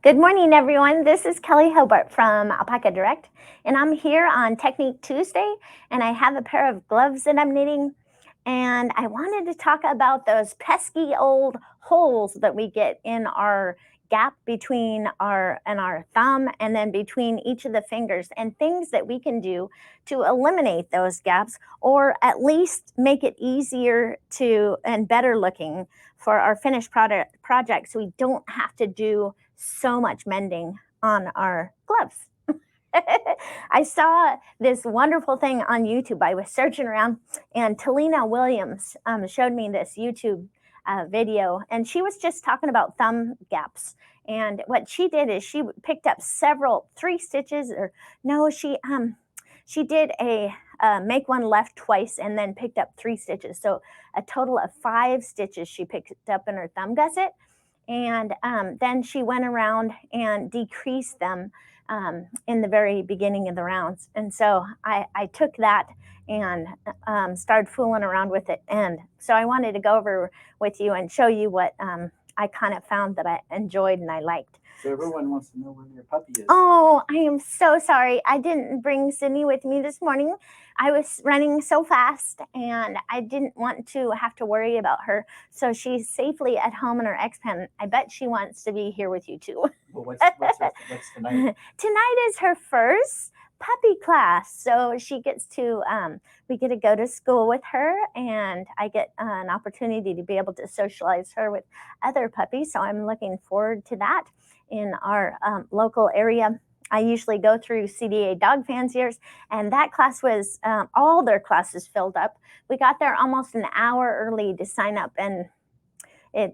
Good morning, everyone. This is Kelley Hobart from Alpaca Direct, and I'm here on Technique Tuesday, and I have a pair of gloves that I'm knitting, and I wanted to talk about those pesky old holes that we get in our gap between our thumb and then between each of the fingers, and things that we can do to eliminate those gaps or at least make it easier to and better looking for our finished project so we don't have to do so much mending on our gloves. I saw this wonderful thing on YouTube. I was searching around, and Talina Williams showed me this YouTube video, and she was just talking about thumb gaps. And what she did is she picked up three stitches, or no, she did a make one left twice and then picked up three stitches. So a total of 5 stitches she picked up in her thumb gusset, and then she went around and decreased them in the very beginning of the rounds. And so I took that and started fooling around with it. And so I wanted to go over with you and show you what I kind of found that I enjoyed and I liked. So everyone wants to know where your puppy is. Oh, I am so sorry. I didn't bring Sydney with me this morning. I was running so fast and I didn't want to have to worry about her. So she's safely at home in her X-Pen. I bet she wants to be here with you too. Well, what's tonight? Tonight is her first puppy class. So she gets to, we get to go to school with her, and I get an opportunity to be able to socialize her with other puppies. So I'm looking forward to that. In our local area, I usually go through CDA dog fanciers, and that class was all their classes filled up. We got there almost an hour early to sign up, and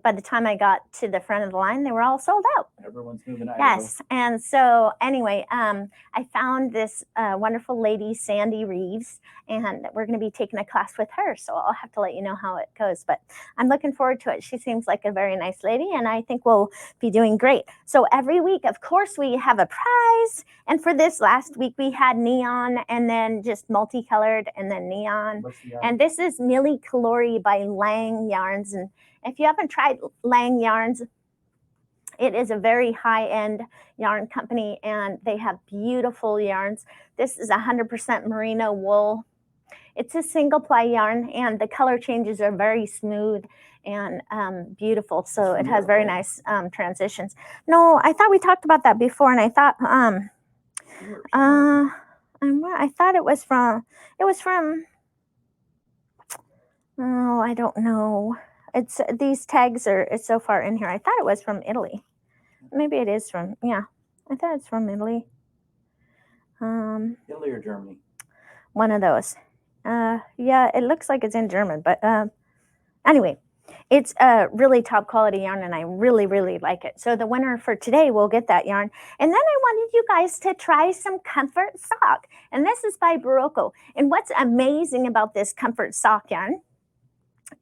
by the time I got to the front of the line, they were all sold out. Everyone's moving out. Yes, and so anyway, I found this wonderful lady, Sandy Reeves, and we're going to be taking a class with her, so I'll have to let you know how it goes, but I'm looking forward to it. She seems like a very nice lady, and I think we'll be doing great. So every week, of course, we have a prize, and for this last week, we had neon, and then just multicolored, and then neon. And this is Millie Calori by Lang Yarns, and if you haven't tried Lang Yarns, it is a very high-end yarn company, and they have beautiful yarns. This is 100% merino wool. It's a single ply yarn, and the color changes are very smooth and beautiful. So it has very nice transitions. No, I thought we talked about that before, and I thought I thought it was from. Oh, I don't know. It's these tags it's so far in here. I thought it was from Italy. Maybe it is from, yeah. I thought it's from Italy. Italy or Germany? One of those. Yeah, it looks like it's in German, but anyway, it's a really top quality yarn, and I really, really like it. So the winner for today will get that yarn. And then I wanted you guys to try some Comfort Sock, and this is by Barocco. And what's amazing about this Comfort Sock yarn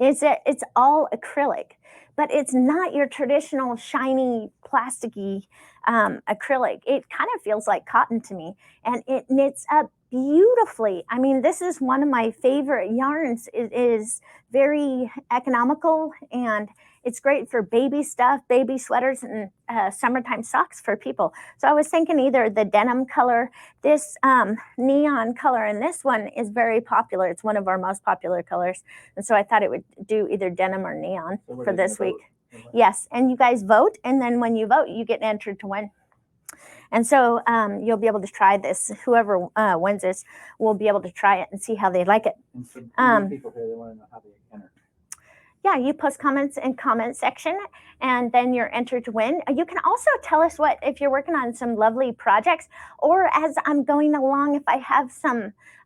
is that it's all acrylic, but it's not your traditional shiny plasticky acrylic. It kind of feels like cotton to me, and it knits up beautifully. I mean, this is one of my favorite yarns. It is very economical, and it's great for baby stuff, baby sweaters, and summertime socks for people. So I was thinking either the denim color, this neon color, and this one is very popular. It's one of our most popular colors. And so I thought it would do either denim or neon for this week. Yes, and you guys vote, and then when you vote, you get entered to win. And so you'll be able to try this. Whoever wins this will be able to try it and see how they like it. And so people here, they want to know how they enter. Yeah, you post comments in comment section, and then you're entered to win. You can also tell us if you're working on some lovely projects, or as I'm going along, if I have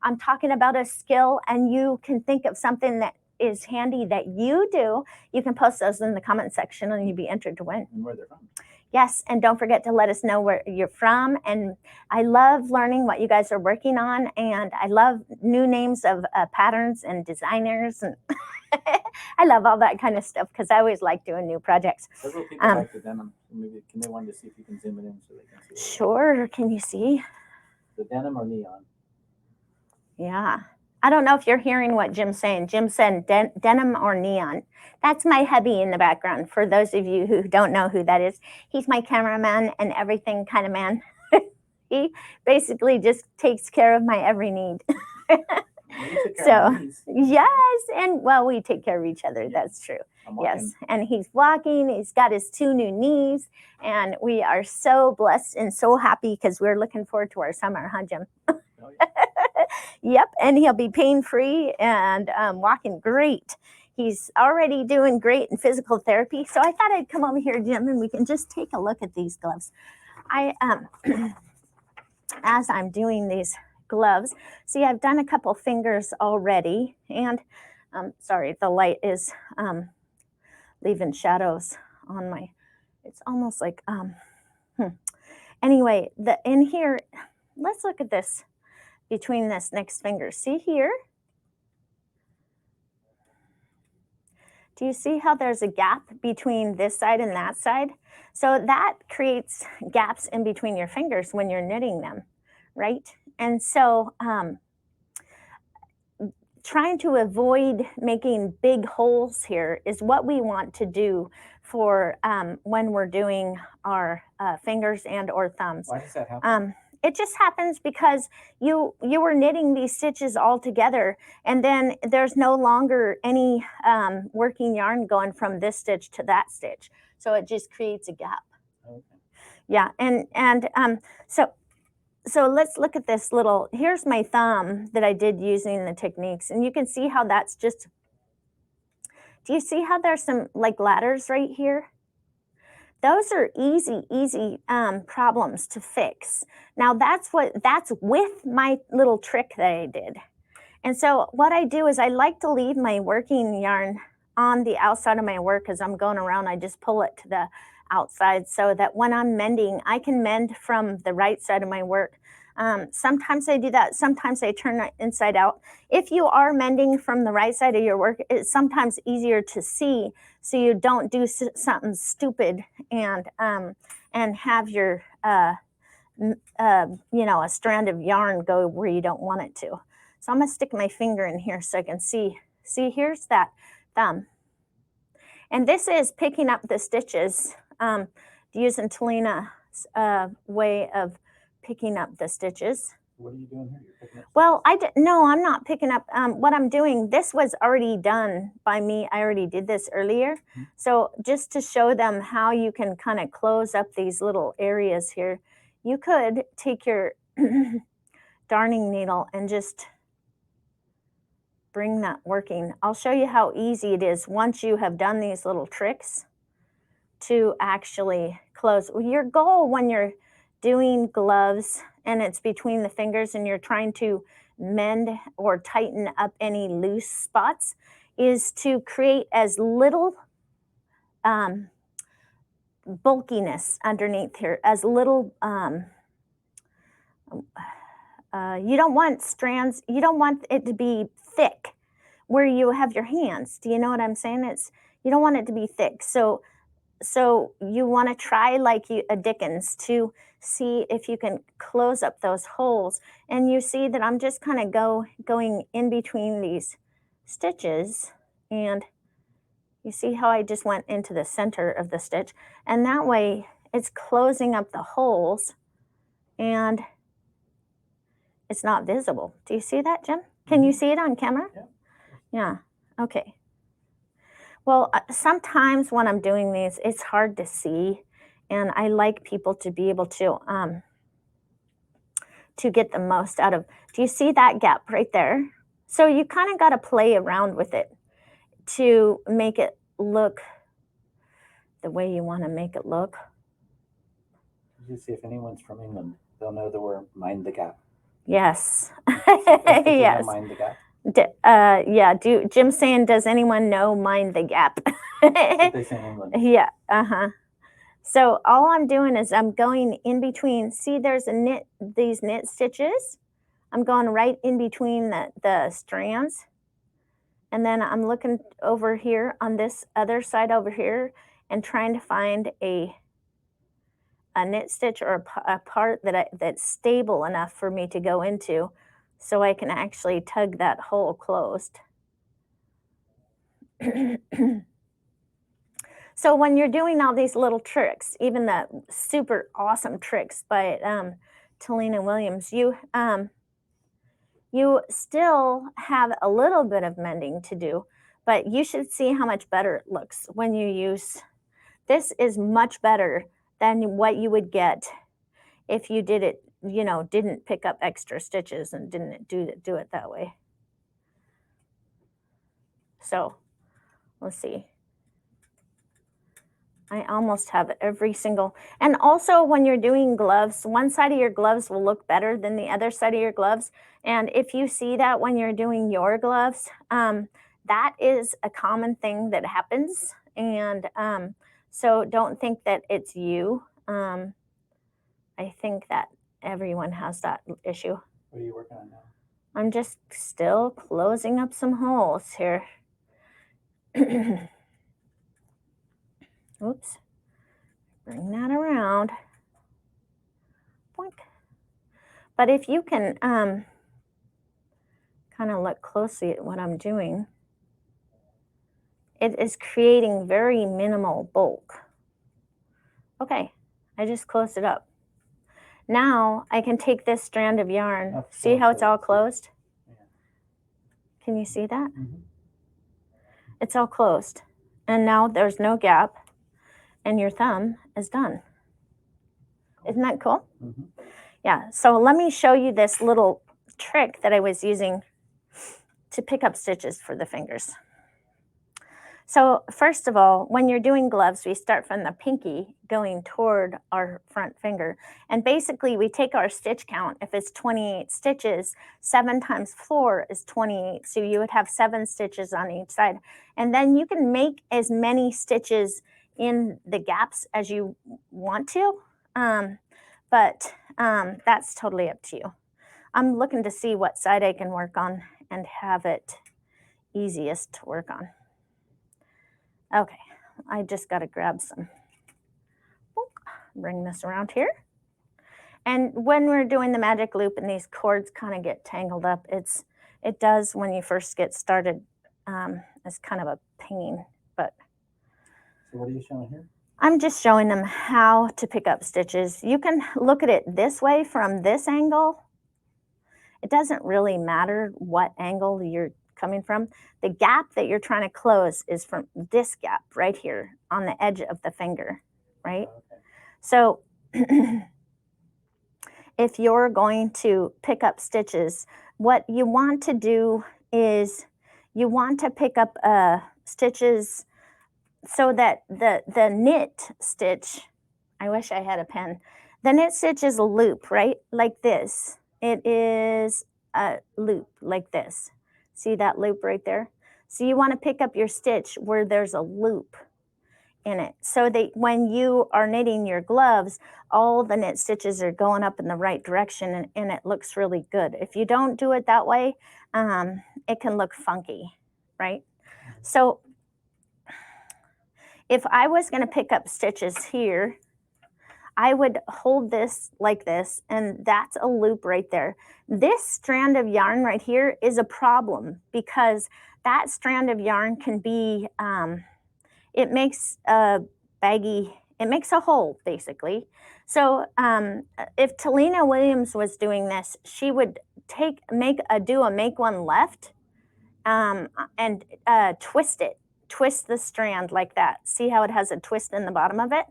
I'm talking about a skill and you can think of something that is handy that you do, you can post those in the comment section and you'll be entered to win. And where they're from. Yes, and don't forget to let us know where you're from. And I love learning what you guys are working on, and I love new names of patterns and designers, and I love all that kind of stuff because I always like doing new projects. Several people like the denim. Maybe they want to see if you can zoom it in so they can see. Sure, can you see? The denim or neon? Yeah, I don't know if you're hearing what Jim's saying. Jim said denim or neon. That's my hubby in the background. For those of you who don't know who that is, he's my cameraman and everything kind of man. He basically just takes care of my every need. So, yes, and well, we take care of each other. Yeah. That's true. Yes, and he's walking. He's got his 2 new knees, and we are so blessed and so happy because we're looking forward to our summer, huh, Jim? Oh, yeah. Yep, and he'll be pain-free and walking great. He's already doing great in physical therapy, so I thought I'd come over here, Jim, and we can just take a look at these gloves. I as I'm doing these gloves, see, I've done a couple fingers already, and sorry, the light is leaving shadows on my, it's almost like, anyway, in here, let's look at this between this next finger. See here? Do you see how there's a gap between this side and that side? So that creates gaps in between your fingers when you're knitting them, right? And so trying to avoid making big holes here is what we want to do for when we're doing our fingers and or thumbs. Why does that happen? It just happens because you were knitting these stitches all together, and then there's no longer any working yarn going from this stitch to that stitch, so it just creates a gap. Okay. Yeah, and so let's look at this little, here's my thumb that I did using the techniques, and you can see how that's just, do you see how there's some like ladders right here? Those are easy problems to fix. Now that's with my little trick that I did. And so what I do is I like to leave my working yarn on the outside of my work as I'm going around. I just pull it to the outside so that when I'm mending, I can mend from the right side of my work. Sometimes I do that. Sometimes I turn it inside out. If you are mending from the right side of your work, it's sometimes easier to see so you don't do something stupid and have your a strand of yarn go where you don't want it to. So I'm gonna stick my finger in here so I can see. See, here's that thumb. And this is picking up the stitches using Talina's way of picking up the stitches. What are you doing here? You're picking up stitches? Well, no, I'm not picking up. What I'm doing, this was already done by me. I already did this earlier. Mm-hmm. So just to show them how you can kind of close up these little areas here, you could take your darning needle and just bring that working. I'll show you how easy it is once you have done these little tricks to actually close. Your goal when you're doing gloves and it's between the fingers and you're trying to mend or tighten up any loose spots is to create as little bulkiness underneath here, as little you don't want strands, you don't want it to be thick where you have your hands. Do you know what I'm saying? You don't want it to be thick. So you want to try like a Dickens to see if you can close up those holes. And you see that I'm just kind of going in between these stitches, and you see how I just went into the center of the stitch, and that way it's closing up the holes and it's not visible. Do you see that, Jim? Can you see it on camera? Yeah. Yeah, okay. Well, sometimes when I'm doing these, it's hard to see, and I like people to be able to get the most out of. Do you see that gap right there? So you kind of got to play around with it to make it look the way you want to make it look. You see if anyone's from England, they'll know the word "mind the gap." Yes. Yes. Mind the gap. Yeah. Jim's saying, does anyone know mind the gap? That's what they say in England. Yeah. So all I'm doing is I'm going in between. See, there's these knit stitches. I'm going right in between the strands. And then I'm looking over here on this other side over here and trying to find a knit stitch or a part that's stable enough for me to go into so I can actually tug that hole closed. So when you're doing all these little tricks, even the super awesome tricks by Talina Williams, you still have a little bit of mending to do, but you should see how much better it looks when you use. This is much better than what you would get if you did it, didn't pick up extra stitches and didn't do it that way. So let's see. I almost have every single, and also when you're doing gloves, one side of your gloves will look better than the other side of your gloves. And if you see that when you're doing your gloves, that is a common thing that happens. And so don't think that it's you. I think that everyone has that issue. What are you working on now? I'm just still closing up some holes here. Oops. Bring that around. Boink. But if you can kind of look closely at what I'm doing, it is creating very minimal bulk. Okay, I just closed it up. Now I can take this strand of yarn. See how it's all closed? Yeah. Can you see that? Mm-hmm. It's all closed. And now there's no gap, and your thumb is done. Isn't that cool? Mm-hmm. Yeah, so let me show you this little trick that I was using to pick up stitches for the fingers. So first of all, when you're doing gloves, we start from the pinky going toward our front finger. And basically we take our stitch count. If it's 28 stitches, 7 times 4 is 28. So you would have 7 stitches on each side. And then you can make as many stitches in the gaps as you want to. But that's totally up to you. I'm looking to see what side I can work on and have it easiest to work on. Okay, I just got to grab some. Bring this around here. And when we're doing the magic loop and these cords kind of get tangled up, it does when you first get started. It's kind of a pain, but. So what are you showing here? I'm just showing them how to pick up stitches. You can look at it this way from this angle. It doesn't really matter what angle you're coming from. The gap that you're trying to close is from this gap right here on the edge of the finger, right? Okay. So if you're going to pick up stitches, what you want to do is you want to pick up stitches so that the knit stitch, I wish I had a pen, the knit stitch is a loop, right? Like this. It is a loop like this. See that loop right there? So you want to pick up your stitch where there's a loop in it so that when you are knitting your gloves, all the knit stitches are going up in the right direction and it looks really good. If you don't do it that way, it can look funky, right? So if I was going to pick up stitches here, I would hold this like this, and that's a loop right there. This strand of yarn right here is a problem because that strand of yarn can be, it makes a baggy, it makes a hole basically. So if Talina Williams was doing this, she would do a make one left and twist the strand like that. See how it has a twist in the bottom of it?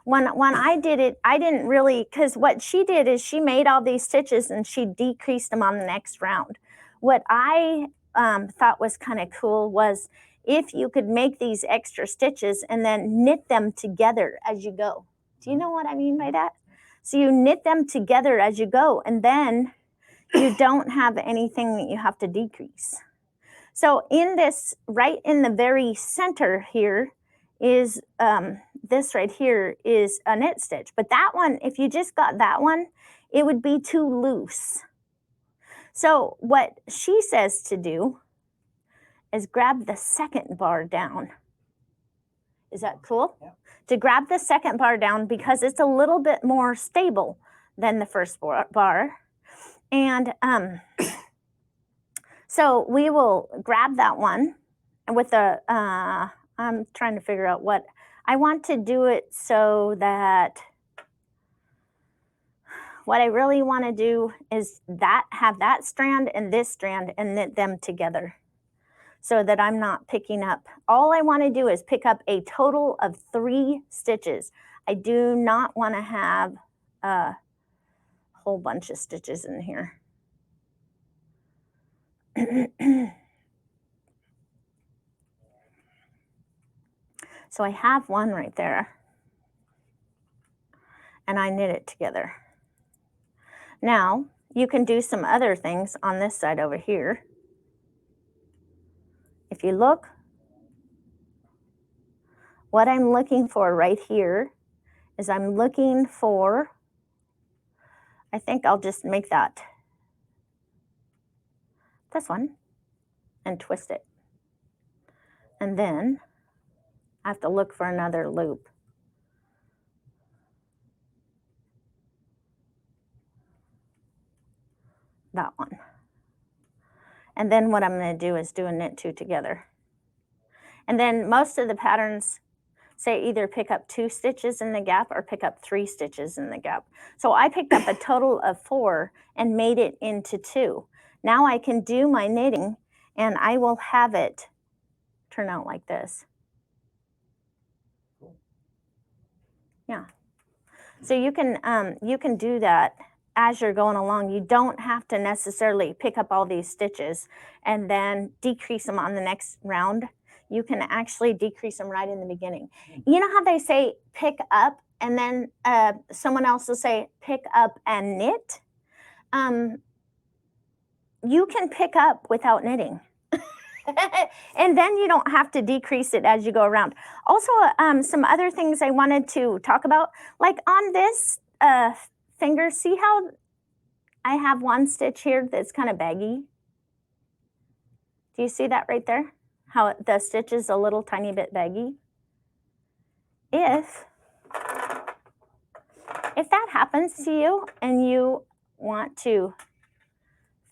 When I did it, I didn't really, because what she did is she made all these stitches and she decreased them on the next round. What I thought was kind of cool was if you could make these extra stitches and then knit them together as you go. Do you know what I mean by that? So you knit them together as you go, and then you don't have anything that you have to decrease. So in this, right in the very center here is this right here is a knit stitch. But that one, if you just got that one, it would be too loose. So what she says to do is grab the second bar down. Is that cool? Yeah. To grab the second bar down because it's a little bit more stable than the first bar. And So we will grab that one with a, I'm trying to figure out what, I want to do it so that what I really want to do is have that strand and this strand and knit them together so that I'm not picking up. All I want to do is pick up a total of 3 stitches. I do not want to have a whole bunch of stitches in here. So I have one right there, and I knit it together. Now, you can do some other things on this side over here. If you look, what I'm looking for right here is I'm looking for, I think I'll just make that this one and twist it. And then I have to look for another loop. That one. And then what I'm going to do is do a knit 2 together. And then most of the patterns say either pick up 2 stitches in the gap or pick up 3 stitches in the gap. So I picked up a total of 4 and made it into 2. Now I can do my knitting and I will have it turn out like this. Yeah. So you can do that as you're going along. You don't have to necessarily pick up all these stitches and then decrease them on the next round. You can actually decrease them right in the beginning. You know how they say pick up and then someone else will say pick up and knit? You can pick up without knitting. And then you don't have to decrease it as you go around. Also, some other things I wanted to talk about, like on this finger, see how I have one stitch here that's kind of baggy? Do you see that right there? How the stitch is a little tiny bit baggy? If that happens to you and you want to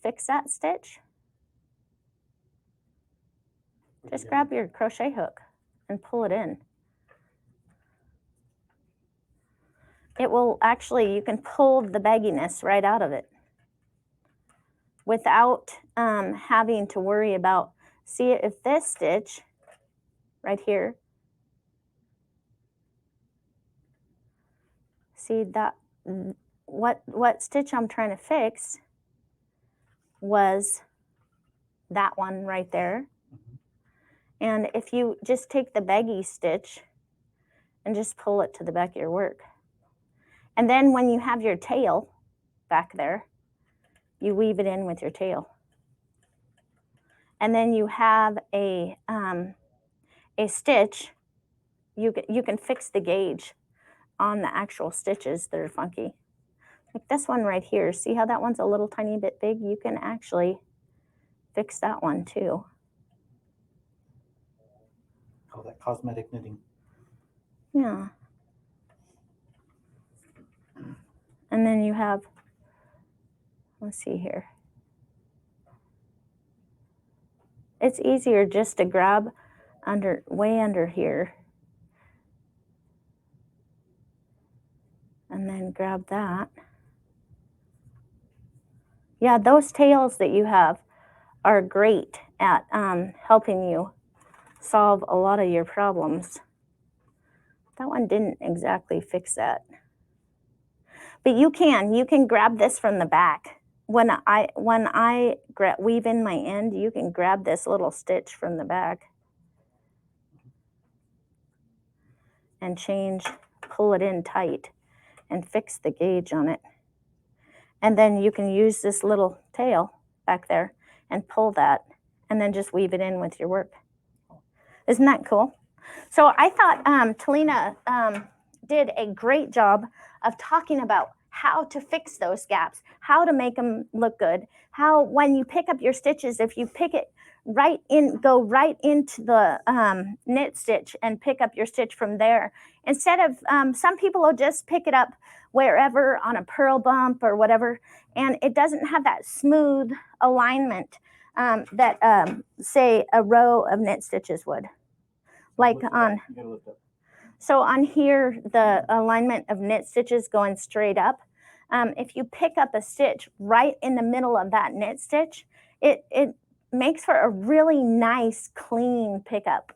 fix that stitch, just grab your crochet hook and pull it in. It will actually, you can pull the bagginess right out of it without having to worry about, see if this stitch right here, see that, what stitch I'm trying to fix was that one right there. And if you just take the baggy stitch and just pull it to the back of your work. And then when you have your tail back there, you weave it in with your tail. And then you have a stitch, you can fix the gauge on the actual stitches that are funky. Like this one right here, see how that one's a little tiny bit big? You can actually fix that one too. Oh, that cosmetic knitting. Yeah. And then you have, let's see here. It's easier just to grab way under here. And then grab that. Yeah, those tails that you have are great at helping you solve a lot of your problems. That one didn't exactly fix that. But you can grab this from the back. When I weave in my end, you can grab this little stitch from the back and pull it in tight and fix the gauge on it. And then you can use this little tail back there and pull that and then just weave it in with your work. Isn't that cool? So I thought Talina did a great job of talking about how to fix those gaps, how to make them look good, how when you pick up your stitches, if you pick it right in, go right into the knit stitch and pick up your stitch from there. Instead of, some people will just pick it up wherever on a purl bump or whatever, and it doesn't have that smooth alignment that say a row of knit stitches would. Like Lift it on, up. You gotta lift up. so on here, the alignment of knit stitches going straight up. If you pick up a stitch right in the middle of that knit stitch, it makes for a really nice, clean pickup.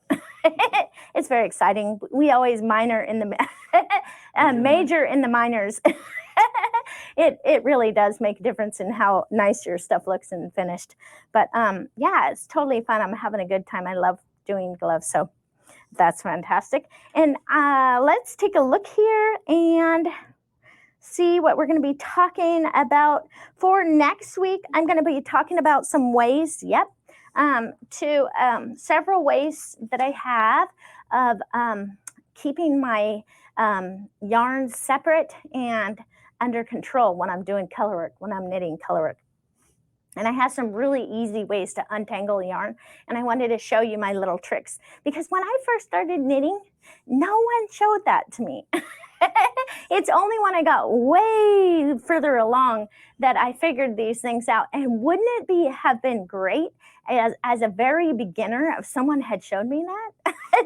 It's very exciting. We always major in the minors. It really does make a difference in how nice your stuff looks and finished. But yeah, it's totally fun. I'm having a good time. I love doing gloves, so that's fantastic. And let's take a look here and see what we're going to be talking about for next week. I'm going to be talking about some ways, several ways that I have of keeping my yarns separate and under control when I'm doing color work, when I'm knitting color work. And I have some really easy ways to untangle yarn. And I wanted to show you my little tricks. Because when I first started knitting, no one showed that to me. It's only when I got way further along that I figured these things out. And wouldn't it have been great as a very beginner if someone had shown me that?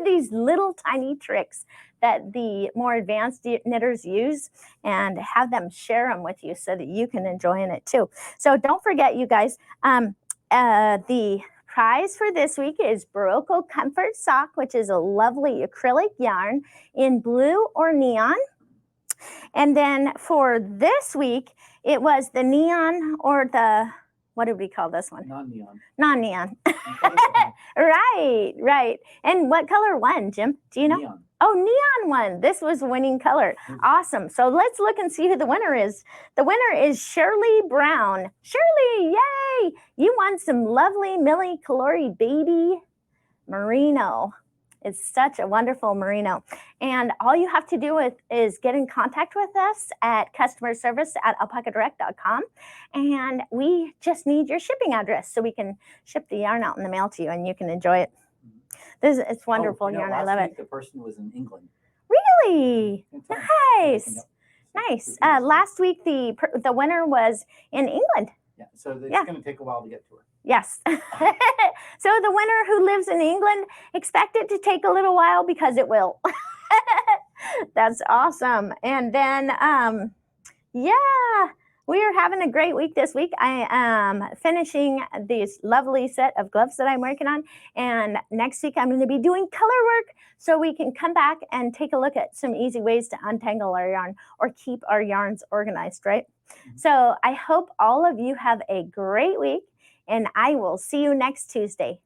These little tiny tricks that the more advanced knitters use, and have them share them with you so that you can enjoy it too. So don't forget, you guys, the prize for this week is Barocco Comfort Sock, which is a lovely acrylic yarn in blue or neon. And then for this week, it was the neon, or the, what did we call this one? Non-neon. Non-neon. Right. And what color won, Jim? Do you know? Neon. Oh, neon won. This was winning color. Awesome. So let's look and see who the winner is. The winner is Shirley Brown. Shirley, yay! You won some lovely Millie Calori baby merino. It's such a wonderful merino. And all you have to do is get in contact with us at customer service at alpacadirect.com. And we just need your shipping address so we can ship the yarn out in the mail to you and you can enjoy it. It's wonderful yarn. I love it. The person was in England. Really? Nice. Nice. Last week, the winner was in England. Yeah, so it's going to take a while to get to her. Yes. So the winner who lives in England, expect it to take a little while because it will. That's awesome. And then, we are having a great week this week. I am finishing this lovely set of gloves that I'm working on. And next week, I'm going to be doing color work so we can come back and take a look at some easy ways to untangle our yarn or keep our yarns organized, right? Mm-hmm. So I hope all of you have a great week, and I will see you next Tuesday.